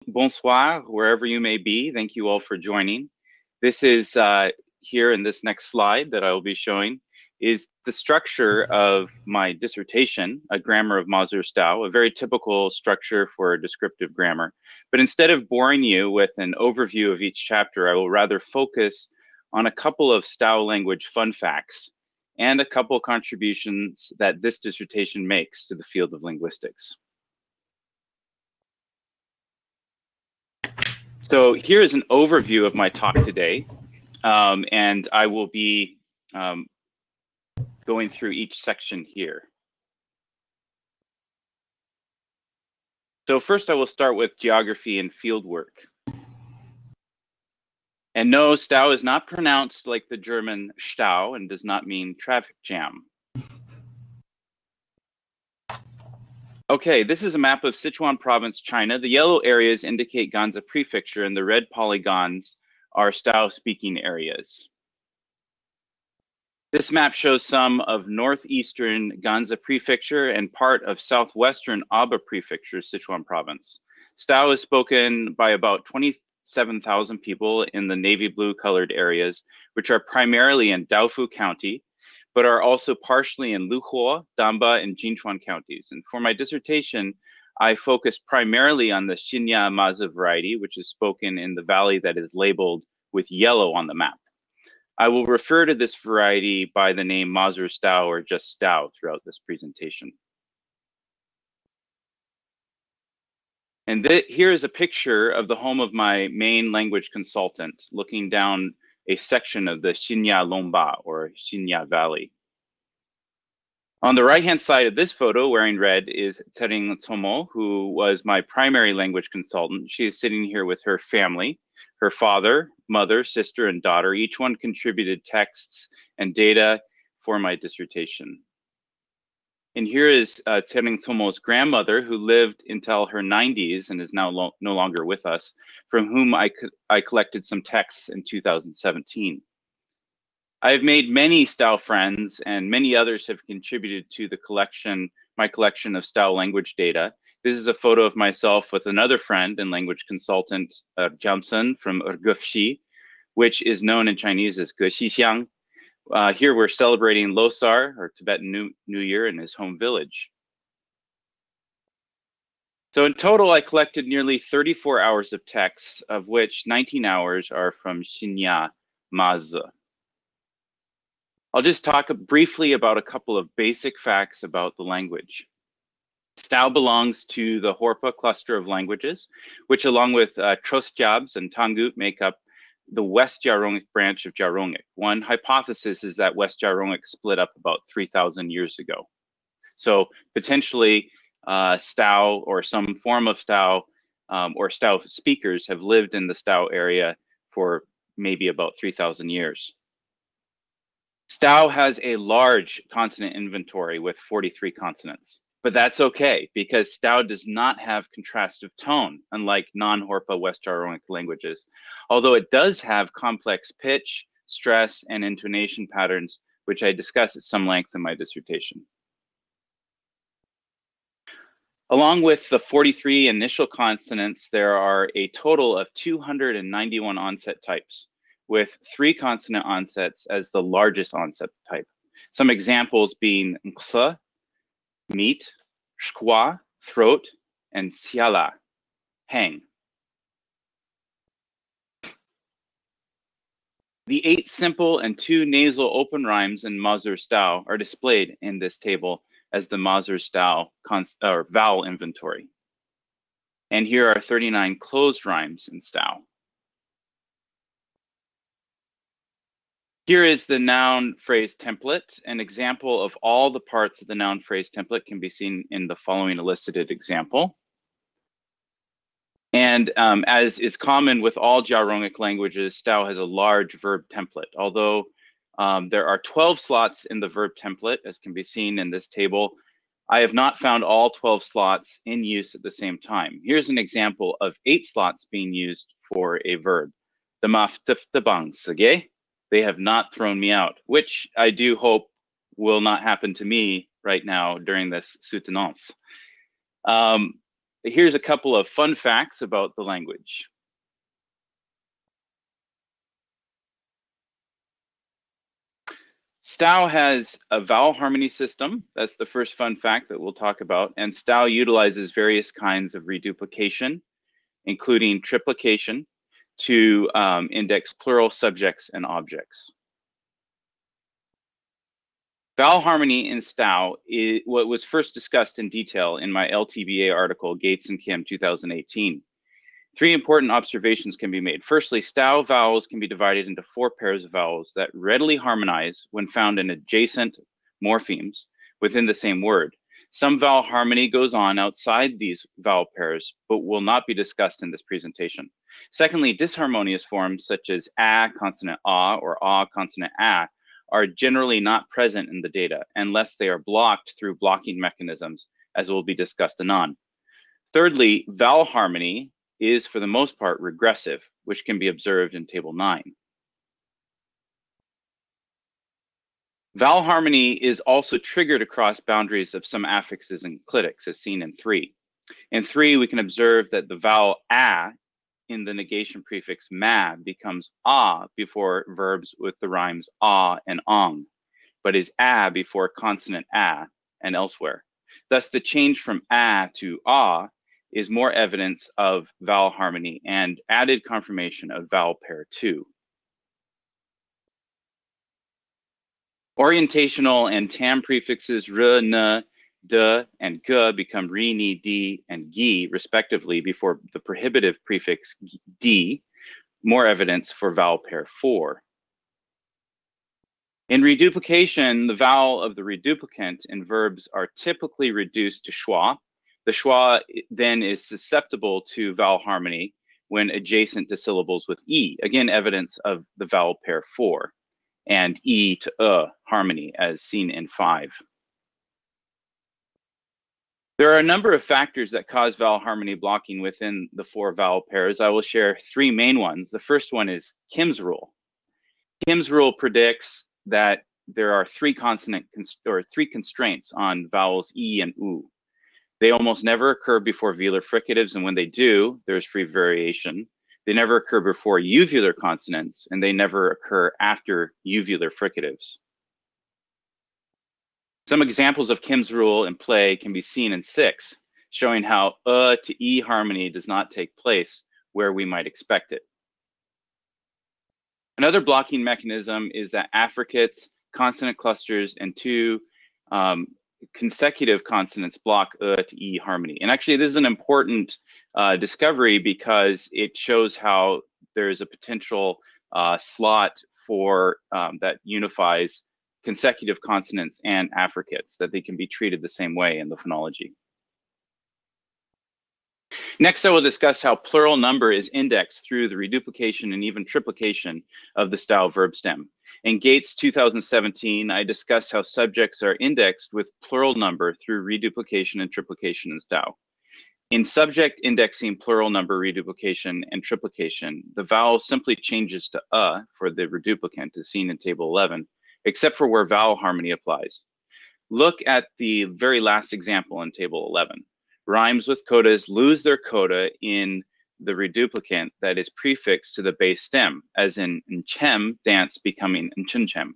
bonsoir, wherever you may be. Thank you all for joining. This is here in this next slide that I will be showing is the structure of my dissertation, A Grammar of Stau, a very typical structure for descriptive grammar. But instead of boring you with an overview of each chapter, I will rather focus on a couple of Stau language fun facts and a couple contributions that this dissertation makes to the field of linguistics. So here is an overview of my talk today, and I will be going through each section here. So first I will start with geography and fieldwork. And no, Stau is not pronounced like the German Stau and does not mean traffic jam. Okay, this is a map of Sichuan province, China. The yellow areas indicate Gansu prefecture and the red polygons are Stau speaking areas. This map shows some of northeastern Gansu prefecture and part of southwestern Aba prefecture, Sichuan province. Stau is spoken by about 27,000 people in the navy blue colored areas, which are primarily in Daofu County, but are also partially in Luhuo, Damba, and Jinchuan counties. And for my dissertation, I focused primarily on the Xinya Mazi variety, which is spoken in the valley that is labeled with yellow on the map. I will refer to this variety by the name Mazi Stau or just Stau throughout this presentation. And here is a picture of the home of my main language consultant looking down a section of the Xinya Lomba or Xinya Valley. On the right-hand side of this photo, wearing red, is Tsering Tsomo, who was my primary language consultant. She is sitting here with her family, her father, mother, sister, and daughter. Each one contributed texts and data for my dissertation. And here is Tsering Tsomo's grandmother, who lived until her 90s and is now no longer with us, from whom I collected some texts in 2017. I have made many Stau friends, and many others have contributed to the collection, my collection of Stau language data. This is a photo of myself with another friend and language consultant, Jiamsen from Urgufshi, which is known in Chinese as Gexixiang. Here we're celebrating Losar, or Tibetan New Year, in his home village. So in total, I collected nearly 34 hours of texts, of which 19 hours are from Xinya Mazi. I'll just talk briefly about a couple of basic facts about the language. Stau belongs to the Horpa cluster of languages, which along with Trostiabs and Tangut make up the West Jaronic branch of Jaronic. One hypothesis is that West Jaronic split up about 3,000 years ago. So potentially Stau or some form of Stau or Stau speakers have lived in the Stau area for maybe about 3,000 years. Stau has a large consonant inventory with 43 consonants, but that's okay because Stau does not have contrastive tone, unlike non-Horpa West Jaronic languages, although it does have complex pitch, stress, and intonation patterns, which I discuss at some length in my dissertation. Along with the 43 initial consonants, there are a total of 291 onset types, with 3 consonant onsets as the largest onset type. Some examples being nksa, meat, shkwa, throat, and siala, hang. The 8 simple and 2 nasal open rhymes in Mazi Stau are displayed in this table as the Mazi Stau vowel inventory. And here are 39 closed rhymes in Stau. Here is the noun phrase template. An example of all the parts of the noun phrase template can be seen in the following elicited example. And as is common with all Jaronic languages, Stau has a large verb template. Although there are 12 slots in the verb template, as can be seen in this table, I have not found all 12 slots in use at the same time. Here's an example of 8 slots being used for a verb. The maftiftabang, they have not thrown me out, which I do hope will not happen to me right now during this soutenance. Here's a couple of fun facts about the language. Stau has a vowel harmony system. That's the first fun fact that we'll talk about. And Stau utilizes various kinds of reduplication, including triplication, to index plural subjects and objects. Vowel harmony in Stau is what was first discussed in detail in my LTBA article, Gates and Kim 2018. Three important observations can be made. Firstly, Stau vowels can be divided into 4 pairs of vowels that readily harmonize when found in adjacent morphemes within the same word. Some vowel harmony goes on outside these vowel pairs, but will not be discussed in this presentation. Secondly, disharmonious forms such as a consonant a or a consonant a are generally not present in the data unless they are blocked through blocking mechanisms, as will be discussed anon. Thirdly, vowel harmony is for the most part regressive, which can be observed in table 9. Vowel harmony is also triggered across boundaries of some affixes and clitics, as seen in 3. In 3, we can observe that the vowel a in the negation prefix ma becomes a before verbs with the rhymes a and ong, but is a before consonant a and elsewhere. Thus, the change from a to a is more evidence of vowel harmony and added confirmation of vowel pair 2. Orientational and tam prefixes r, n, d, and g become ri, ni, di, and gi, respectively, before the prohibitive prefix d, more evidence for vowel pair 4. In reduplication, the vowel of the reduplicant in verbs are typically reduced to schwa. The schwa then is susceptible to vowel harmony when adjacent to syllables with e, again evidence of the vowel pair 4, and e to harmony as seen in 5. There are a number of factors that cause vowel harmony blocking within the 4 vowel pairs. I will share 3 main ones. The first one is Kim's rule. Kim's rule predicts that there are 3 constraints on vowels e and u. They almost never occur before velar fricatives, and when they do, there's free variation. They never occur before uvular consonants, and they never occur after uvular fricatives. Some examples of Kim's rule in play can be seen in 6, showing how to e harmony does not take place where we might expect it. Another blocking mechanism is that affricates, consonant clusters, and 2 consecutive consonants block to e harmony. And actually, this is an important discovery because it shows how there is a potential slot for that unifies consecutive consonants and affricates, that they can be treated the same way in the phonology. Next, I will discuss how plural number is indexed through the reduplication and even triplication of the Stau verb stem. In Gates 2017, I discussed how subjects are indexed with plural number through reduplication and triplication in Stau. In subject indexing plural number reduplication and triplication, the vowel simply changes to for the reduplicant, as seen in table 11, except for where vowel harmony applies. Look at the very last example in table 11. Rhymes with codas lose their coda in the reduplicant that is prefixed to the base stem, as in nchem, dance, becoming nchinchem.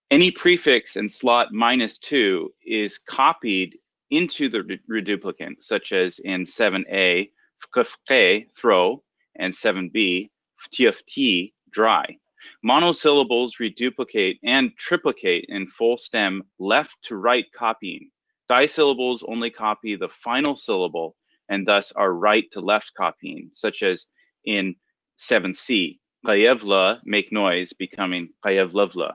Any prefix in slot -2 is copied into the reduplicant, such as in 7a, fkfke, throw, and 7b, ftft, dry. Monosyllables reduplicate and triplicate in full stem left to right copying. Disyllables only copy the final syllable and thus are right to left copying, such as in 7c, qayevla, make noise, becoming qayevlavla.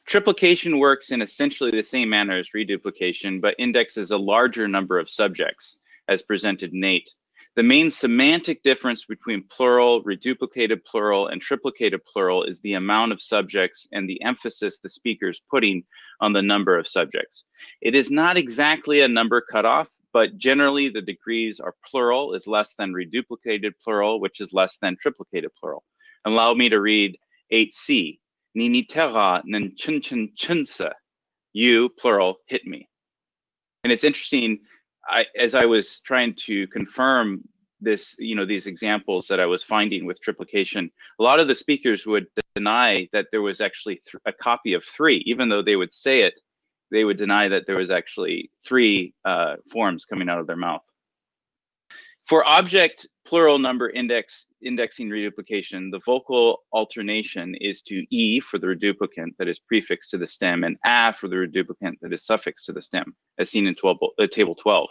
Triplication works in essentially the same manner as reduplication, but indexes a larger number of subjects, as presented in 8. The main semantic difference between plural, reduplicated plural, and triplicated plural is the amount of subjects and the emphasis the speaker is putting on the number of subjects. It is not exactly a number cutoff, but generally the degrees are plural is less than reduplicated plural, which is less than triplicated plural. Allow me to read 8c. Ninitera nchinchinchinsa, You, plural, hit me. And it's interesting, as I was trying to confirm this, these examples that I was finding with triplication, a lot of the speakers would deny that there was actually a copy of 3, even though they would say it, they would deny that there was actually 3 forms coming out of their mouth. For object plural number indexing reduplication, the vocal alternation is to E for the reduplicant that is prefixed to the stem, and A for the reduplicant that is suffixed to the stem, as seen in table 12.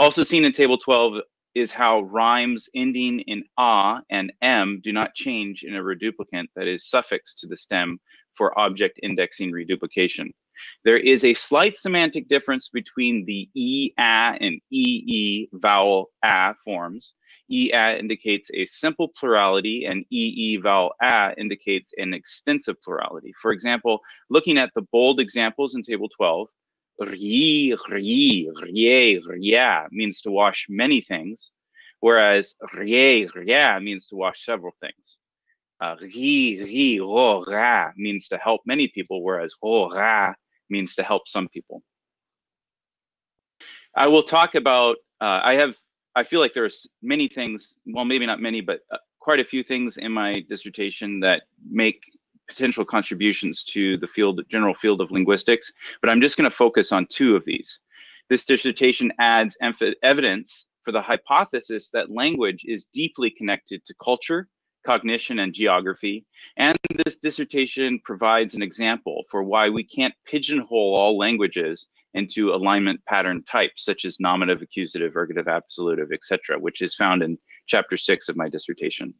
Also seen in table 12 is how rhymes ending in A and M do not change in a reduplicant that is suffixed to the stem for object indexing reduplication. There is a slight semantic difference between the E-A and E-E vowel A forms. E-A indicates a simple plurality and E-E vowel A indicates an extensive plurality. For example, looking at the bold examples in table 12, ri, ri, rie, ria means to wash many things, whereas rie, ria means to wash several things. Ri, ri, ro, ra means to help many people, whereas ro, ra means to help some people. I will talk about, I feel like there's many things, well, maybe not many, but quite a few things in my dissertation that make potential contributions to the general field of linguistics, but I'm just going to focus on 2 of these. This dissertation adds evidence for the hypothesis that language is deeply connected to culture, cognition, and geography, and this dissertation provides an example for why we can't pigeonhole all languages into alignment pattern types, such as nominative, accusative, ergative, absolutive, etc., which is found in chapter 6 of my dissertation.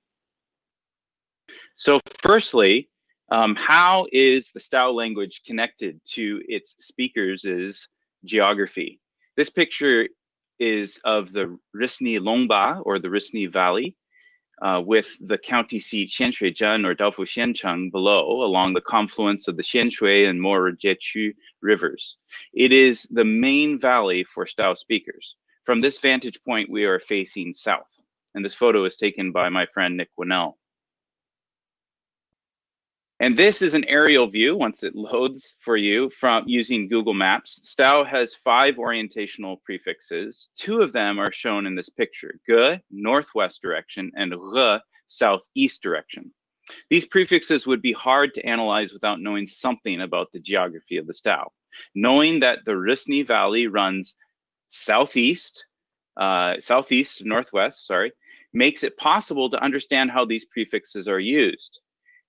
So firstly, how is the Stau language connected to its speakers' geography? This picture is of the Risni Longba, or the Risni Valley, with the county seat Xianshuijian or Daofu below, along the confluence of the Xianshui and Morajechu rivers. It is the main valley for Stau speakers. From this vantage point, we are facing south. And this photo is taken by my friend Nick Winnell. And this is an aerial view once it loads for you from using Google Maps. Stau has 5 orientational prefixes. 2 of them are shown in this picture: ge, northwest direction, and re, southeast direction. These prefixes would be hard to analyze without knowing something about the geography of the Stau. Knowing that the Risni Valley runs southeast, northwest, makes it possible to understand how these prefixes are used.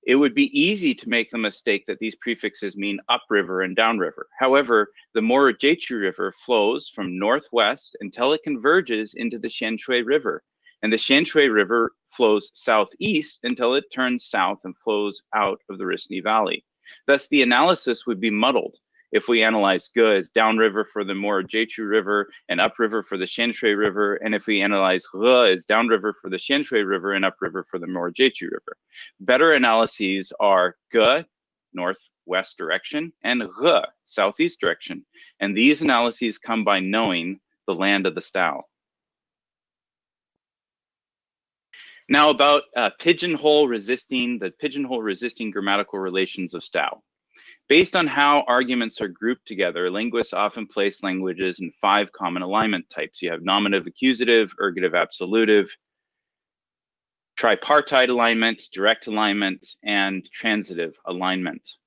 It would be easy to make the mistake that these prefixes mean upriver and downriver. However, the Morajechu River flows from northwest until it converges into the Xianshui River. And the Xianshui River flows southeast until it turns south and flows out of the Risni Valley. Thus, the analysis would be muddled if we analyze ge as downriver for the Morajechu River and upriver for the Xianshui River, and if we analyze re as downriver for the Xianshui River and upriver for the Morajechu River. Better analyses are ge, northwest direction, and re, southeast direction. And these analyses come by knowing the land of the Stau. Now about pigeonhole resisting grammatical relations of Stau. Based on how arguments are grouped together, linguists often place languages in 5 common alignment types. You have nominative, accusative, ergative, absolutive, tripartite alignment, direct alignment, and transitive alignment.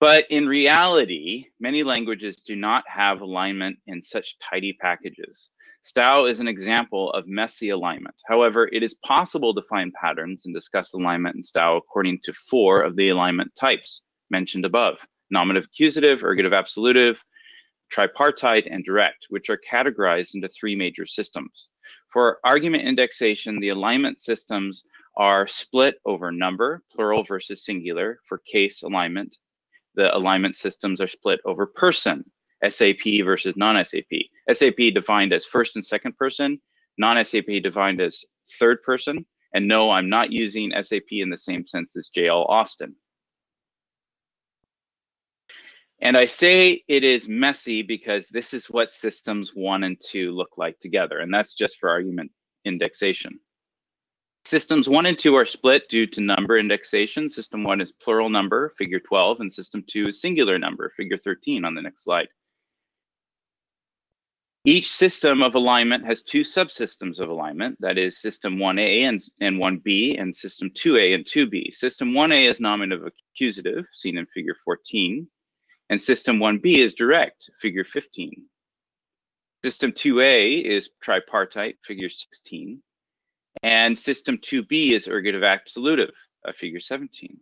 But in reality, many languages do not have alignment in such tidy packages. Stau is an example of messy alignment. However, it is possible to find patterns and discuss alignment in Stau according to 4 of the alignment types mentioned above: nominative, accusative, ergative, absolutive, tripartite, and direct, which are categorized into 3 major systems. For argument indexation, the alignment systems are split over number, plural versus singular, for case alignment. The alignment systems are split over person, SAP versus non-SAP. SAP defined as first and second person, non-SAP defined as third person. And no, I'm not using SAP in the same sense as J.L. Austin. And I say it is messy because this is what systems 1 and 2 look like together, and that's just for argument indexation. Systems 1 and 2 are split due to number indexation. System 1 is plural number, figure 12, and system 2 is singular number, figure 13 on the next slide. Each system of alignment has two subsystems of alignment, that is system 1A and 1B, and system 2A and 2B. System 1A is nominative accusative, seen in figure 14, and system 1B is direct, figure 15. System 2A is tripartite, figure 16, and system 2B is ergative absolutive, figure 17.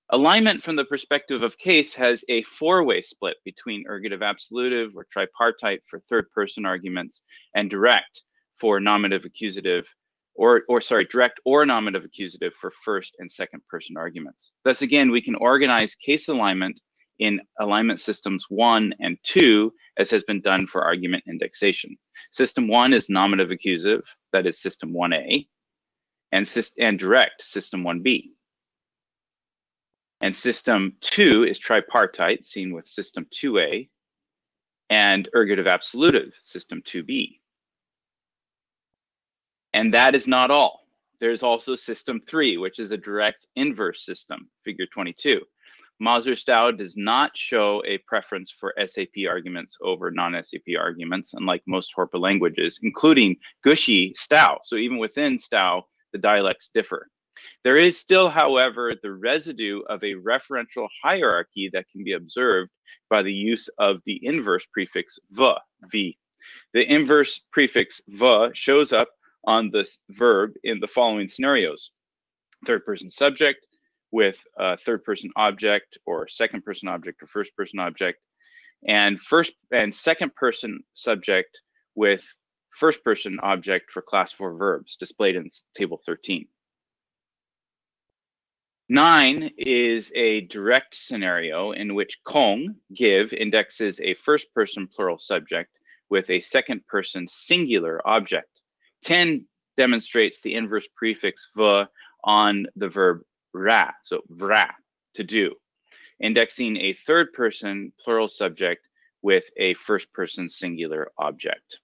Alignment from the perspective of case has a four-way split between ergative absolutive or tripartite for third-person arguments and direct for nominative accusative, direct or nominative accusative for first and second-person arguments. Thus, again, we can organize case alignment in alignment systems 1 and 2, as has been done for argument indexation. System 1 is nominative accusative, that is system 1A, and direct, system 1B. And system 2 is tripartite, seen with system 2A, and ergative absolutive, system 2B. And that is not all. There's also system 3, which is a direct inverse system, figure 22. Stau does not show a preference for SAP arguments over non-SAP arguments, unlike most Horpa languages, including Gushi Stau. So even within Stau, the dialects differ. There is still, however, the residue of a referential hierarchy that can be observed by the use of the inverse prefix v. The inverse prefix v shows up on this verb in the following scenarios: third-person subject with a third-person object, or second-person object, or first-person object, and second-person subject with first-person object for class 4 verbs, displayed in table 13. 9 is a direct scenario in which Kong, give, indexes a first-person plural subject with a second-person singular object. 10 demonstrates the inverse prefix v on the verb ra, so vra, to do, indexing a third-person plural subject with a first-person singular object.